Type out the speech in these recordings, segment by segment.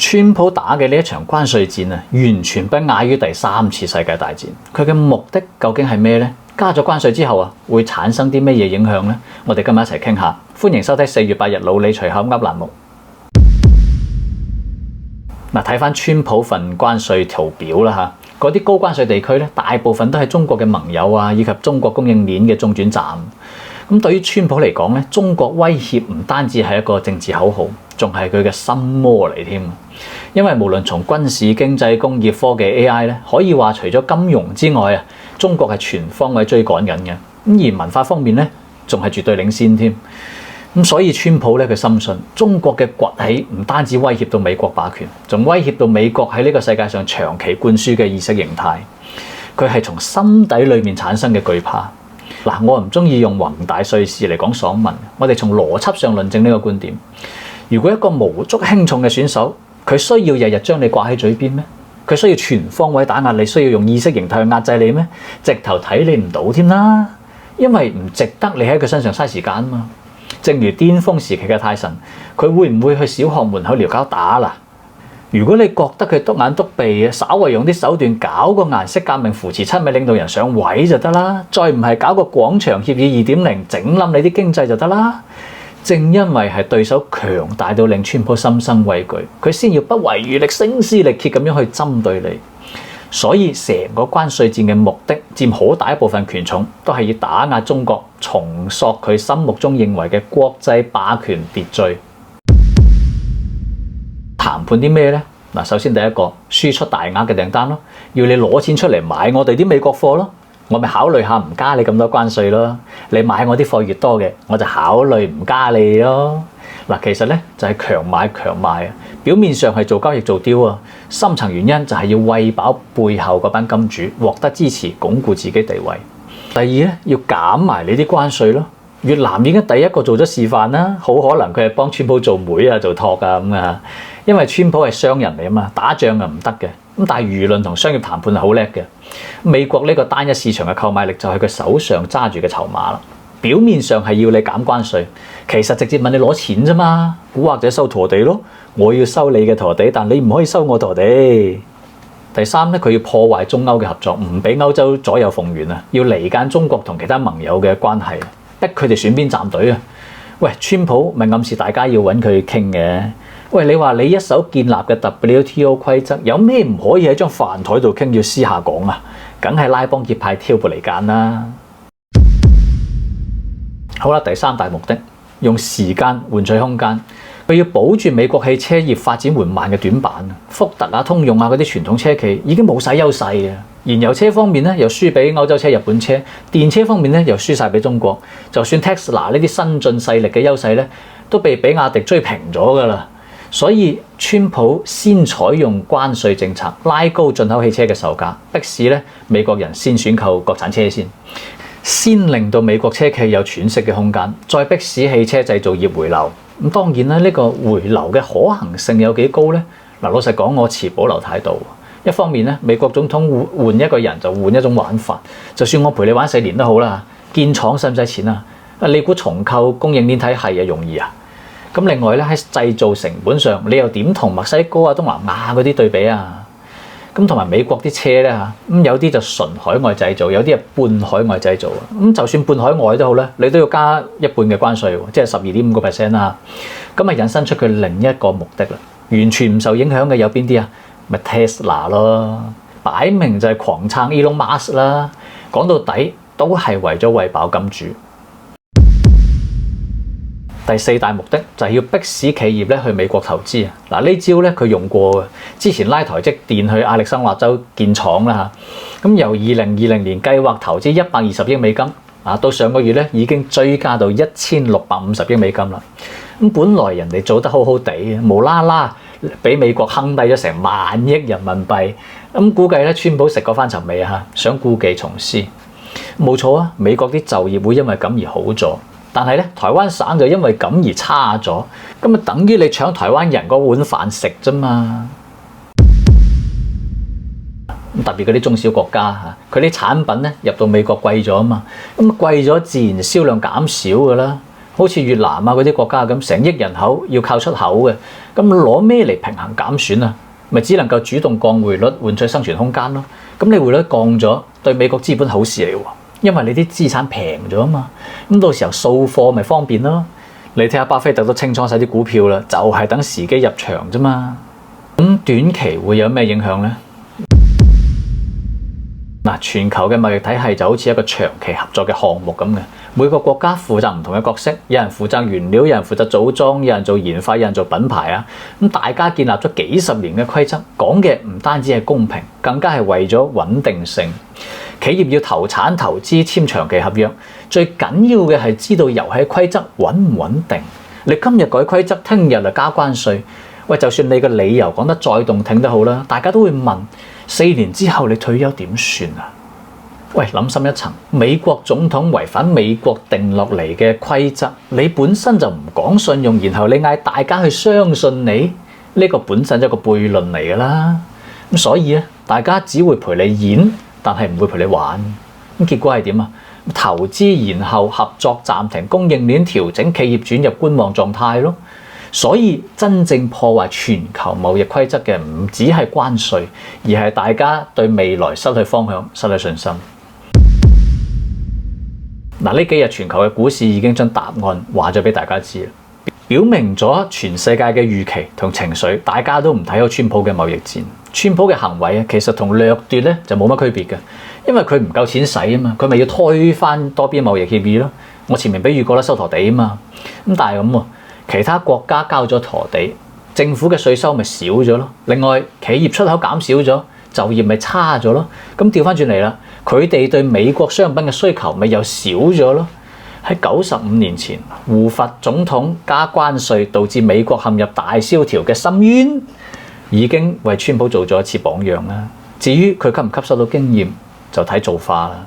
川普打嘅呢一場關稅戰啊，完全不亞於第三次世界大戰。佢嘅目的究竟係咩呢？加咗關稅之後啊，會產生啲咩嘢影響呢？我哋今日一齊傾下。歡迎收睇4月8日老李隨口噏欄目。嗱，睇翻川普份關稅圖表啦嚇，嗰啲高關稅地區咧，大部分都係中國嘅盟友啊，以及中國供應鏈嘅中轉站。咁對於川普嚟講咧，中國威脅唔單止係一個政治口號，仲係佢嘅心魔嚟添。因為無論從軍事、經濟、工業、科技、AI 咧，可以話除咗金融之外啊，中國係全方位追趕緊嘅。咁而文化方面咧，仲係絕對領先添。咁所以川普咧，佢深信中國嘅崛起唔單止威脅到美國霸權，仲威脅到美國喺呢個世界上長期灌輸嘅意識形態。佢係從心底裏面產生嘅懼怕。嗱，我唔中意用宏大敘事嚟講爽文，我哋從邏輯上論證呢個觀點。如果一個無足輕重嘅選手，佢需要日日將你掛喺嘴邊咩？佢需要全方位打壓你，需要用意識形態去壓制你咩？直頭睇你唔到添啦，因為唔值得你喺佢身上嘥時間啊嘛。正如巔峰時期嘅泰臣，佢會唔會去小學門口撩交打啦？如果你覺得佢篤眼篤鼻嘅，稍為用啲手段搞個顏色革命，扶持親美領導人上位就得啦，再唔係搞個廣場協議 2.0 整冧你啲經濟就得啦。正因為係對手強大到令川普心生畏懼，佢先要不遺餘力、聲嘶力竭咁樣去針對你。所以成個關稅戰嘅目的，佔好大一部分權重，都係要打壓中國，重塑佢心目中認為嘅國際霸權秩序。談判啲咩呢？嗱，首先第一個，輸出大額嘅訂單咯，要你攞錢出嚟買我哋啲美國貨咯，我咪考慮下唔加你咁多關稅咯。你買我啲貨越多嘅，我就考慮唔加你咯。嗱，其實咧就係強買強賣啊，表面上係做交易做刁啊，深層原因就係要餵飽背後嗰班金主，獲得支持，鞏固自己地位。第二咧，要減埋你啲關稅咯。越南已經第一個做咗示範啦，好可能佢係幫川普做媒啊、做托啊咁啊。因為川普係商人嚟啊嘛，打仗啊唔得嘅。咁但係輿論同商業談判係好叻嘅。美國呢個單一市場嘅購買力就係佢手上揸住嘅籌碼啦。表面上係要你減關稅，其實直接問你攞錢啫嘛。古惑仔收陀地咯，我要收你嘅陀地，但你唔可以收我陀地。第三咧，佢要破壞中歐嘅合作，唔俾歐洲左右逢源啊，要離間中國同其他盟友嘅關係，逼佢哋選邊站隊啊。喂，川普咪暗示大家要揾佢傾嘅。喂，你話你一手建立嘅 WTO 規則有咩唔可以喺張飯台度傾，要私下講啊？梗係拉幫結派挑撥離間啦。好啦，第三大目的，用時間換取空間。佢要保住美國汽車業發展緩慢嘅短板，福特啊、通用啊嗰啲傳統車企已經冇晒優勢啊。燃油車方面咧又輸俾歐洲車、日本車，電車方面咧又輸晒俾中國。就算 Tesla 呢啲新進勢力嘅優勢咧，都被比亞迪追平咗噶啦。所以川普先採用關稅政策，拉高進口汽車嘅售價，迫使咧美國人先選購國產車先令到美國車企有喘息嘅空間，再迫使汽車製造業回流。咁當然啦，呢個回流嘅可行性有幾高呢？嗱，老實講，我持保留態度。一方面咧，美國總統換一個人就換一種玩法，就算我陪你玩4年都好啦。建廠使唔使錢啊？你估重構供應鏈體系容易啊？咁另外咧，喺製造成本上，你又點同墨西哥啊、東南亞嗰啲對比啊？咁同埋美國啲車咧嚇，咁有啲就純海外製造，有啲係半海外製造啊。咁就算半海外都好咧，你都要加1半嘅關稅喎，即係12.5% 啦。咁啊引申出佢另一個目的啦，完全唔受影響嘅有邊啲啊？咪 Tesla 咯，擺明就係狂撐 Elon Musk 啦。講到底都係為咗餵飽金主。第四大目的就係要迫使企業咧去美國投資啊！嗱，呢招咧佢用過嘅，之前拉台積電去亞利桑那州建廠啦嚇，咁由2020年計劃投資120億美金啊，到上個月咧已經追加到1650億美金啦。咁本來人哋做得好好地嘅，無啦啦俾美國坑低咗成萬億人民幣，咁估計咧川普食過翻尋味啊嚇，想故技重施。冇錯啊，美國啲就業會因為咁而好咗。但係咧，台灣省就因為咁而差咗，咁啊等於你搶台灣人嗰碗飯食啫嘛。特別嗰啲中小國家嚇，佢啲產品咧入到美國貴咗啊嘛，咁貴咗自然銷量減少噶啦。好似越南啊嗰啲國家咁，成億人口要靠出口嘅，咁攞咩嚟平衡減損啊？咪只能夠主動降匯率換取生存空間咯。咁你匯率降咗，對美國資本好事嚟喎，因為你啲資產平咗啊嘛。咁到時候掃貨咪方便咯。你睇下巴菲特都清倉晒啲股票啦，就係等時機入場啫嘛。咁短期會有咩影響呢？嗱，全球嘅貿易體系就好似一個長期合作嘅項目咁嘅，每個國家負責唔同嘅角色，有人負責原料，有人負責組裝，有人做研發，有人做品牌啊。咁大家建立咗幾十年嘅規則，講嘅唔單止係公平，更加係為咗穩定性。企業要投產投資簽長期合約，最緊要嘅係知道遊戲規則穩唔穩定。你今日改規則，聽日就加關稅。喂，就算你嘅理由講得再動聽都好啦，大家都會問：4年之後你退休點算啊？喂，諗深一層，美國總統違反美國定落嚟嘅規則，你本身就唔講信用，然後你嗌大家去相信你，呢個本身就係一個悖論嚟㗎啦。咁所以咧，大家只會陪你演，但係唔會陪你玩。咁結果係點啊？投資延後、合作暫停、供應鏈調整、企業轉入觀望狀態咯。所以真正破壞全球貿易規則嘅唔只係關稅，而係大家對未來失去方向、失去信心。嗱，呢幾日全球嘅股市已經將答案話咗俾大家知啦，表明咗全世界嘅預期同情緒，大家都唔睇好川普嘅貿易戰。川普嘅行為啊，其實同掠奪咧就冇乜區別嘅，因為佢唔夠錢使啊嘛，佢咪要推翻多邊貿易協議咯。我前面比喻過啦，收陀地啊嘛。咁但係咁喎，其他國家交咗陀地，政府嘅稅收咪少咗咯。另外企業出口減少咗，就業咪差咗咯。咁調翻轉嚟啦，佢哋對美國商品嘅需求咪又少咗咯。喺95年前，胡佛總統加關稅導致美國陷入大蕭條嘅深淵，已經為川普做咗一次榜樣啦。至於佢吸唔吸收到經驗，就睇造化啦。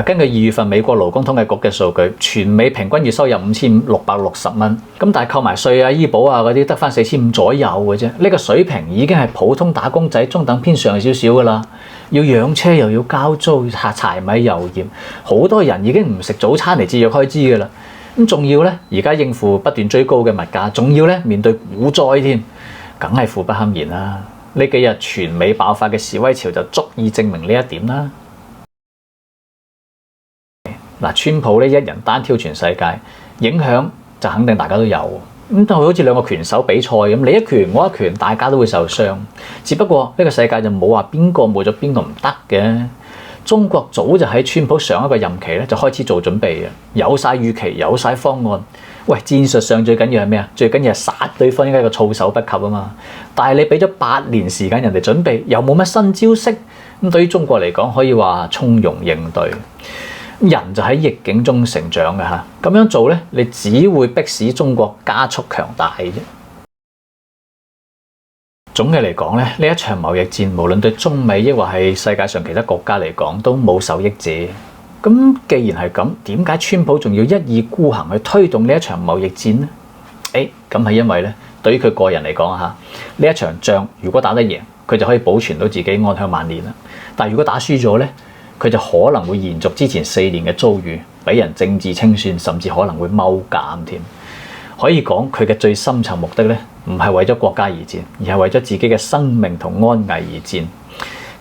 根據2月份美國勞工統計局嘅數據，全美平均月收入5660蚊，咁但係扣埋稅啊、醫保啊嗰啲得返4500左右嘅啫。呢個水平已經係普通打工仔中等偏上少少㗎啦。要養車又要交租、柴米油鹽，好多人已經唔食早餐嚟節約開支㗎啦。咁仲要咧，而家應付不斷追高嘅物價，仲要咧面對股災添，梗係苦不堪言啦。呢幾日全美爆發嘅示威潮就足以證明呢一點啦。川普呢一人單挑全世界，影響就肯定大家都有。咁就好似兩個拳手比賽咁，你一拳我一拳，大家都會受傷。只不過呢個世界就冇話邊個冇咗邊個唔得嘅。中國早就喺川普上一個任期咧就開始做準備嘅，有晒預期，有晒方案。喂，戰術上最緊要係咩啊？最緊要係殺對方，應該係個措手不及啊嘛。但係你俾咗8年時間人哋準備，又冇乜新招式，咁對於中國嚟講，可以話從容應對。人就喺逆境中成長嘅嚇，咁樣做咧，你只會迫使中國加速強大啫。總嘅嚟講咧，呢一場貿易戰，無論對中美抑或係世界上其他國家嚟講，都冇受益者。咁既然係咁，點解川普仲要一意孤行去推動呢一場貿易戰呢？咁係因為咧，對於佢個人嚟講嚇，呢一場仗如果打得贏，佢就可以保存到自己安享晚年啦。但係如果打輸咗咧，佢就可能會延續之前4年嘅遭遇，俾人政治清算，甚至可能會踎監添。可以講佢嘅最深層目的咧，唔係為咗國家而戰，而係為咗自己嘅生命同安危而戰。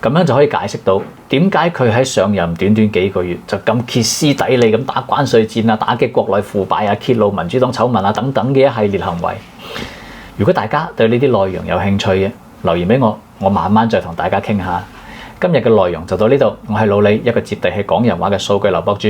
咁樣就可以解釋到點解佢喺上任短短幾個月就咁歇斯底里咁打關稅戰啊、打擊國內腐敗啊、揭露民主黨醜聞啊等等嘅一系列行為。如果大家對呢啲內容有興趣嘅，留言俾我，我慢慢再同大家傾下。今日嘅內容就到呢度，我係老李，一個接地氣講人話嘅數據流博主。